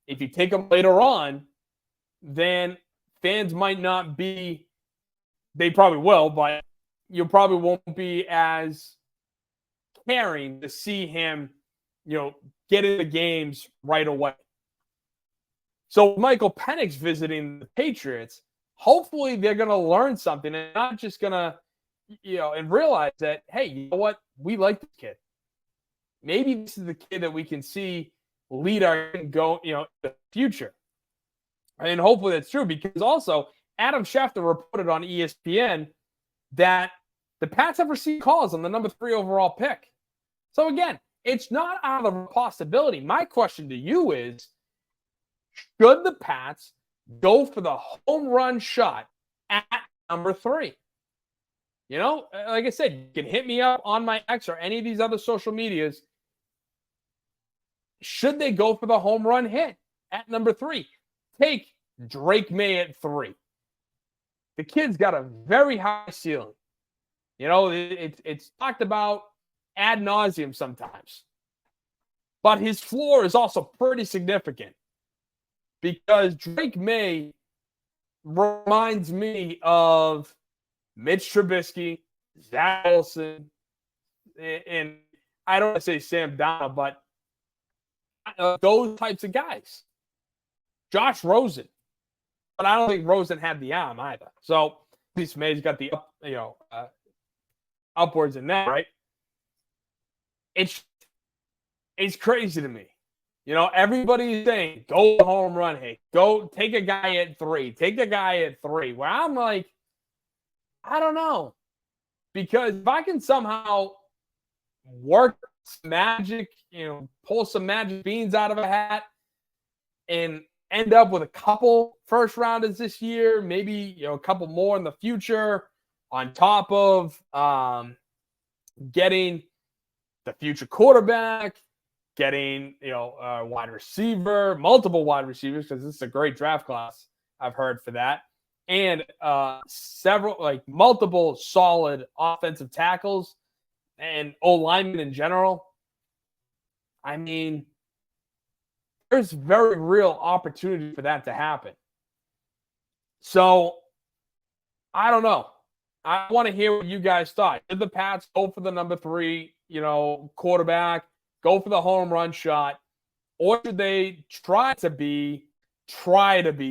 take him later on, then fans might not be, they probably will, but you probably won't be as caring to see him, get in the games right away. So Michael Penix visiting the Patriots, hopefully they're going to learn something and not just going to, and realize that, hey, you know what? We like this kid. Maybe this is the kid that we can see lead our go, in the future. And hopefully that's true, because also Adam Schefter reported on ESPN that the Pats have received calls on the number 3 overall pick. So again, it's not out of the possibility. My question to you is, should the Pats go for the home run shot at number 3? Like I said, you can hit me up on my X or any of these other social medias. Should they go for the home run hit at number 3? Take Drake May at 3. The kid's got a very high ceiling. It's talked about ad nauseum sometimes. But his floor is also pretty significant, because Drake May reminds me of Mitch Trubisky, Zach Wilson, and I don't want to say Sam Darnold, but those types of guys. Josh Rosen. But I don't think Rosen had the arm either. So at least May's got the upwards in that, right? it's crazy to me. Everybody's saying, go home run hit. Go take a guy at 3. Take a guy at 3. Where I'm like, I don't know. Because if I can somehow work some magic, pull some magic beans out of a hat and end up with a couple first rounders this year, maybe a couple more in the future, on top of getting the future quarterback, getting a wide receiver, multiple wide receivers, because this is a great draft class, I've heard, for that, and multiple solid offensive tackles and O-linemen in general. I mean, there's very real opportunity for that to happen. So, I don't know. I want to hear what you guys thought. Did the Pats go for the number 3, quarterback, go for the home run shot, or should they try to be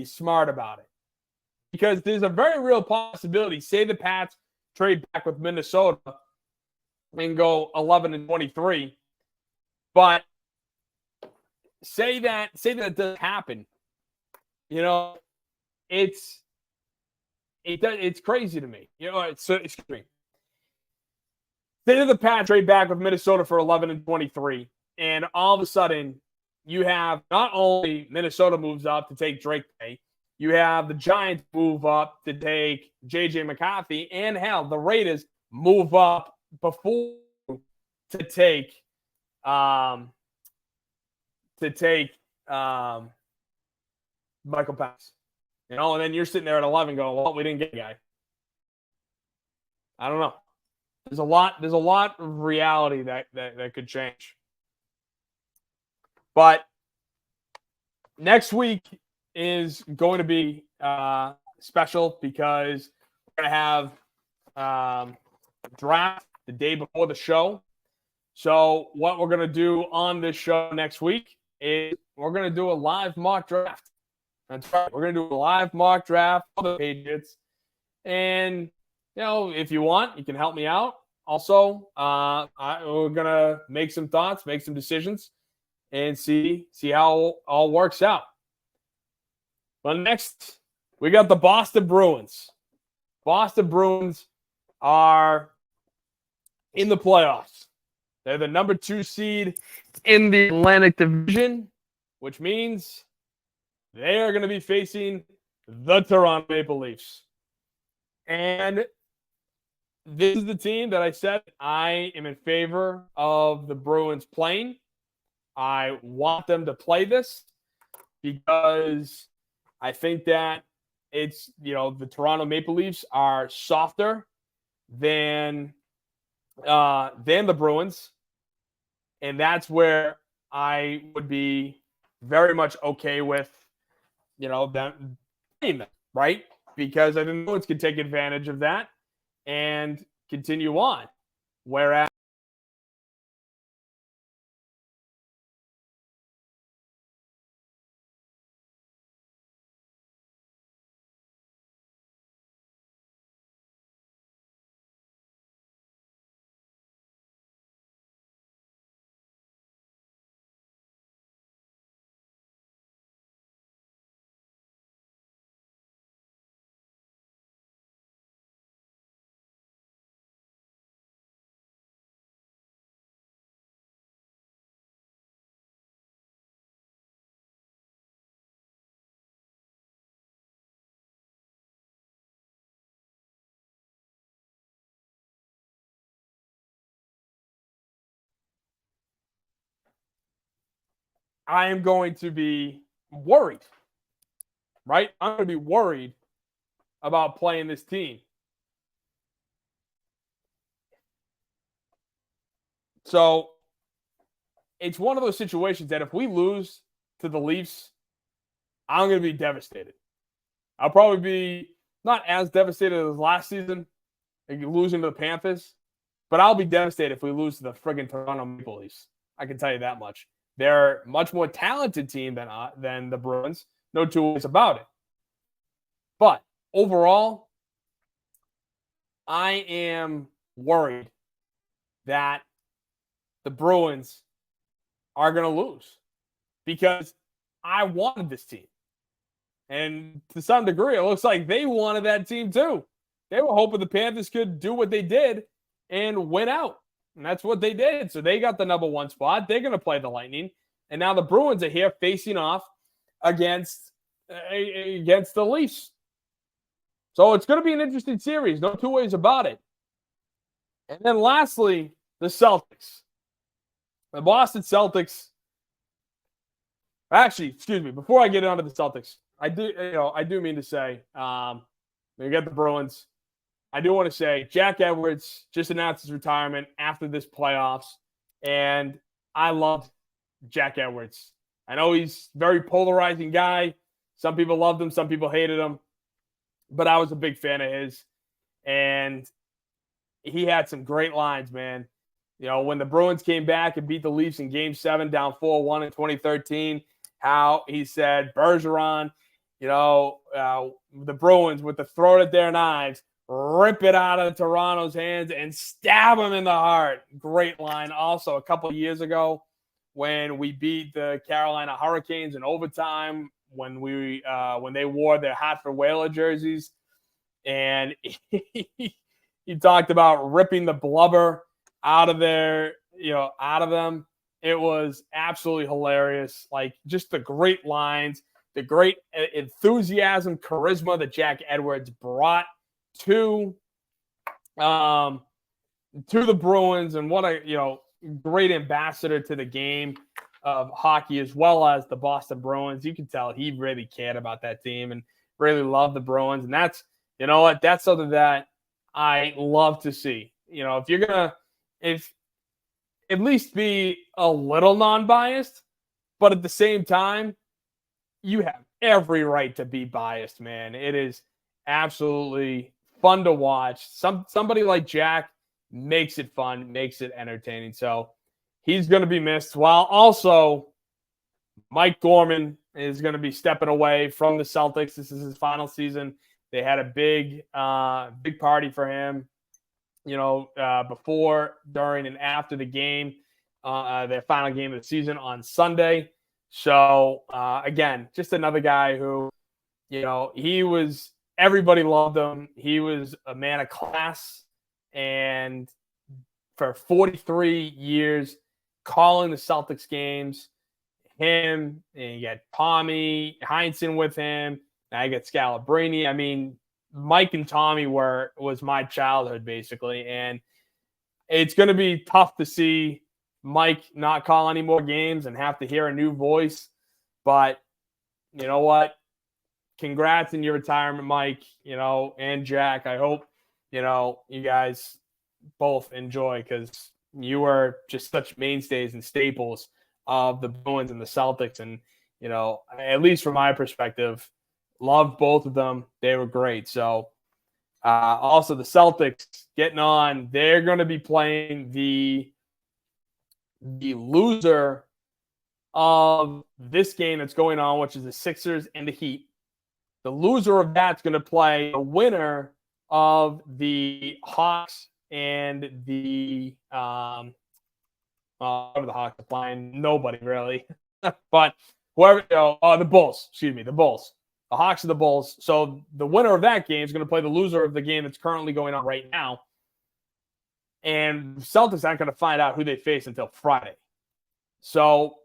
smart about it? Because there's a very real possibility. Say the Pats trade back with Minnesota and go 11-23, but say that doesn't happen. It's crazy to me. Excuse me. Say that the Pats trade back with Minnesota for 11-23, and all of a sudden you have not only Minnesota moves up to take Drake May, you have the Giants move up to take J.J. McCarthy, and hell, the Raiders move up before to take Michael Pass. And then you're sitting there at 11 going, well, we didn't get a guy. I don't know. There's a lot of reality that could change. But next week is going to be special because we're going to have draft the day before the show. So what we're going to do on this show next week is we're going to do a live mock draft. That's right. We're going to do a live mock draft for the Patriots. And, if you want, you can help me out. Also, we're going to make some thoughts, make some decisions, and see how it all works out. But next, we got the Boston Bruins. Boston Bruins are in the playoffs. They're the number 2 seed in the Atlantic Division, which means they are going to be facing the Toronto Maple Leafs. And this is the team that I said I am in favor of the Bruins playing. I want them to play this because I think that it's, the Toronto Maple Leafs are softer than the Bruins. And that's where I would be very much okay with, them playing them, right? Because I think the Bruins can take advantage of that and continue on. Whereas I am going to be worried, right? I'm going to be worried about playing this team. So it's one of those situations that if we lose to the Leafs, I'm going to be devastated. I'll probably be not as devastated as last season, like losing to the Panthers, but I'll be devastated if we lose to the friggin' Toronto Maple Leafs. I can tell you that much. They're a much more talented team than the Bruins. No two ways about it. But overall, I am worried that the Bruins are going to lose because I wanted this team. And to some degree, it looks like they wanted that team too. They were hoping the Panthers could do what they did and win out. And that's what they did. So they got the number 1 spot. They're going to play the Lightning. And now the Bruins are here facing off against the Leafs. So it's going to be an interesting series. No two ways about it. And then lastly, the Celtics. The Boston Celtics. Actually, excuse me. Before I get onto the Celtics, I do mean to say, we got the Bruins. I do want to say Jack Edwards just announced his retirement after this playoffs, and I love Jack Edwards. I know he's a very polarizing guy. Some people loved him, some people hated him, but I was a big fan of his, and he had some great lines, man. You know, when the Bruins came back and beat the Leafs in Game 7 down 4-1 in 2013, how he said, Bergeron, the Bruins with the throat at their knives, rip it out of Toronto's hands and stab him in the heart. Great line. Also, a couple of years ago when we beat the Carolina Hurricanes in overtime, when they wore their Hartford Whaler jerseys, and he talked about ripping the blubber out of them. It was absolutely hilarious. Like, just the great lines, the great enthusiasm, charisma that Jack Edwards brought to the Bruins, and what a great ambassador to the game of hockey, as well as the Boston Bruins. You can tell he really cared about that team and really loved the Bruins, and that's something that I love to see. If you're gonna at least be a little non-biased, but at the same time, you have every right to be biased, man. It is absolutely fun to watch. Somebody like Jack makes it fun, makes it entertaining. So he's going to be missed, while also Mike Gorman is going to be stepping away from the Celtics. This is his final season. They had a big party for him, before, during, and after the game, their final game of the season on Sunday. So, again, just another guy who, everybody loved him. He was a man of class, and for 43 years, calling the Celtics games, him, and you got Tommy Heinsohn with him. Now you got Scalabrini. I mean, Mike and Tommy was my childhood, basically, and it's going to be tough to see Mike not call any more games and have to hear a new voice. But you know what? Congrats in your retirement, Mike, and Jack. I hope, you guys both enjoy, because you were just such mainstays and staples of the Bruins and the Celtics. And, at least from my perspective, loved both of them. They were great. So also the Celtics getting on, they're going to be playing the loser of this game that's going on, which is the Sixers and the Heat. The loser of that's going to play the winner of the Hawks and the the Hawks are playing? Nobody really. But whoever, the Bulls, the Bulls. The Hawks and the Bulls. So the winner of that game is going to play the loser of the game that's currently going on right now. And the Celtics aren't going to find out who they face until Friday. So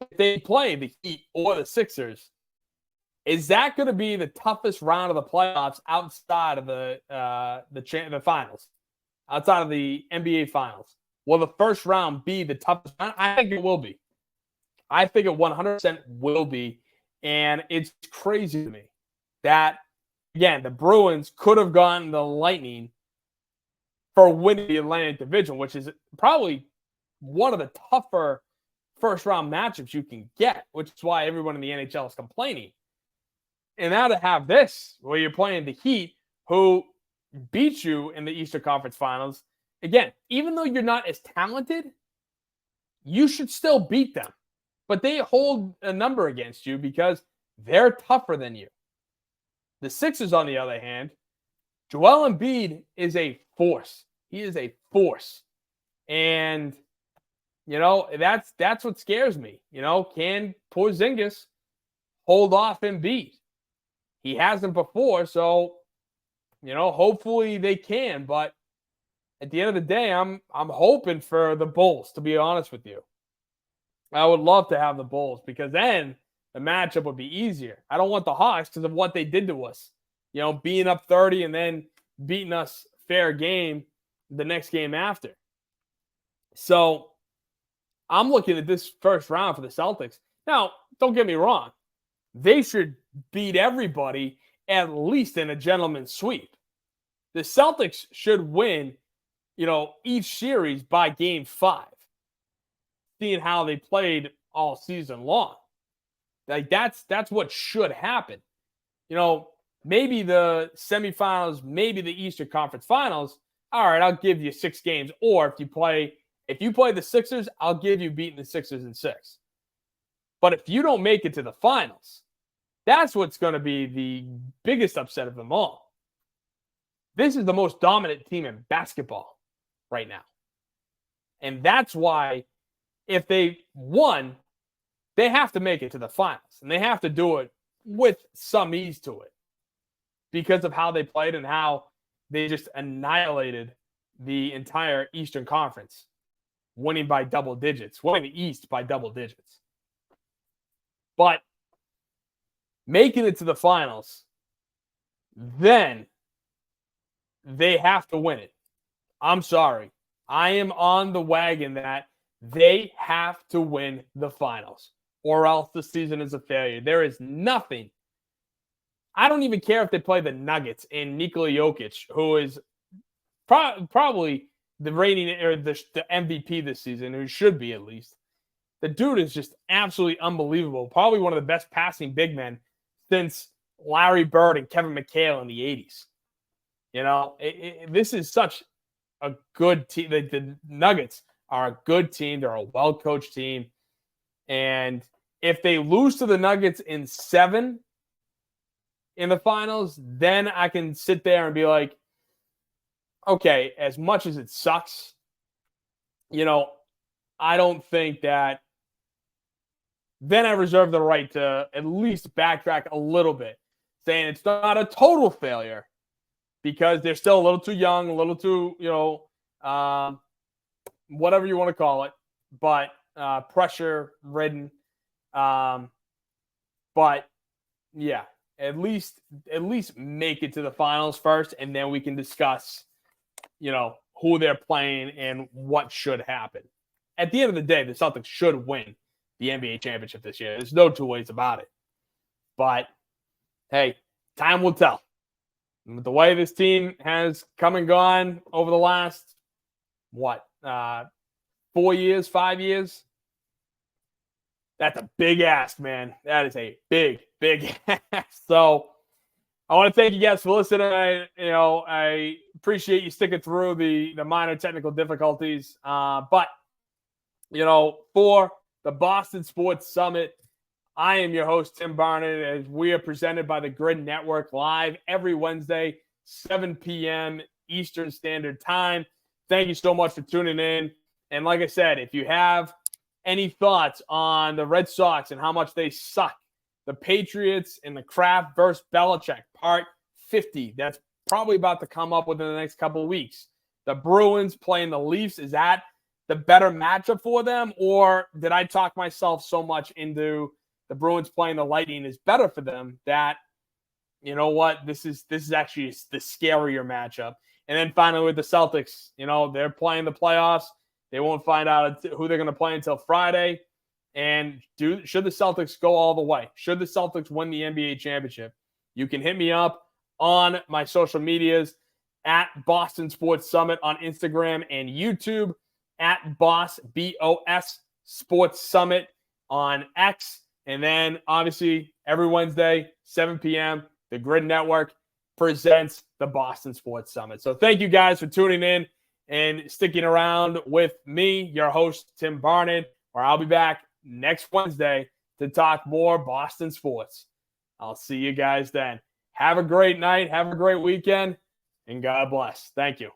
if they play the Heat or the Sixers, is that going to be the toughest round of the playoffs outside of the finals, outside of the NBA finals? Will the first round be the toughest round? I think it will be. I think it 100% will be. And it's crazy to me that, again, the Bruins could have gotten the Lightning for winning the Atlantic Division, which is probably one of the tougher first-round matchups you can get, which is why everyone in the NHL is complaining. And now to have this, where you're playing the Heat, who beat you in the Eastern Conference Finals, again, even though you're not as talented, you should still beat them. But they hold a number against you because they're tougher than you. The Sixers, on the other hand, Joel Embiid is a force. He is a force. And That's what scares me. Can Porzingis hold off Embiid? He hasn't before, so hopefully they can. But at the end of the day, I'm hoping for the Bulls, to be honest with you. I would love to have the Bulls because then the matchup would be easier. I don't want the Hawks because of what they did to us. Being up 30 and then beating us fair game the next game after. So I'm looking at this first round for the Celtics. Now, don't get me wrong. They should beat everybody at least in a gentleman's sweep. The Celtics should win, each series by game 5. Seeing how they played all season long. Like that's what should happen. Maybe the semifinals, maybe the Eastern Conference Finals. All right, I'll give you 6 games. Or if you play the Sixers, I'll give you beating the Sixers in 6. But if you don't make it to the finals, that's what's going to be the biggest upset of them all. This is the most dominant team in basketball right now. And that's why if they won, they have to make it to the finals. And they have to do it with some ease to it because of how they played and how they just annihilated the entire Eastern Conference, winning by double digits, winning the East by double digits. But making it to the finals, then they have to win it. I'm sorry. I am on the wagon that they have to win the finals or else the season is a failure. There is nothing. I don't even care if they play the Nuggets and Nikola Jokic, who is probably the rating or the MVP this season, who should be at least. The dude is just absolutely unbelievable. Probably one of the best passing big men since Larry Bird and Kevin McHale in the 80s. This is such a good team. The Nuggets are a good team. They're a well-coached team. And if they lose to the Nuggets in 7 in the finals, then I can sit there and be like, okay, as much as it sucks, I don't think that then I reserve the right to at least backtrack a little bit, saying it's not a total failure because they're still a little too young, a little too, whatever you want to call it, but pressure-ridden. But, yeah, at least make it to the finals first, and then we can discuss, who they're playing and what should happen. At the end of the day, the Celtics should win the NBA championship this year. There's no two ways about it. But, hey, time will tell. With the way this team has come and gone over the last, 4 years, 5 years? That's a big ask, man. That is a big, big ask. So I want to thank you guys for listening. I appreciate you sticking through the minor technical difficulties. But, for the Boston Sports Summit, I am your host, Tim Barnett, as we are presented by the Grid Network live every Wednesday, 7 p.m. Eastern Standard Time. Thank you so much for tuning in. And like I said, if you have any thoughts on the Red Sox and how much they suck, the Patriots and the Kraft versus Belichick, part 50, that's probably about to come up within the next couple of weeks. The Bruins playing the Leafs, is that the better matchup for them? Or did I talk myself so much into the Bruins playing the Lightning is better for them that, this is actually the scarier matchup. And then finally with the Celtics, they're playing the playoffs. They won't find out who they're going to play until Friday. And should the Celtics go all the way? Should the Celtics win the NBA championship? You can hit me up on my social medias at Boston Sports Summit on Instagram and YouTube, at Boss, B-O-S, Sports Summit on X. And then, obviously, every Wednesday, 7 p.m., the Grid Network presents the Boston Sports Summit. So thank you guys for tuning in and sticking around with me, your host, Tim Barnett, where I'll be back next Wednesday to talk more Boston sports. I'll see you guys then. Have a great night. Have a great weekend. And God bless. Thank you.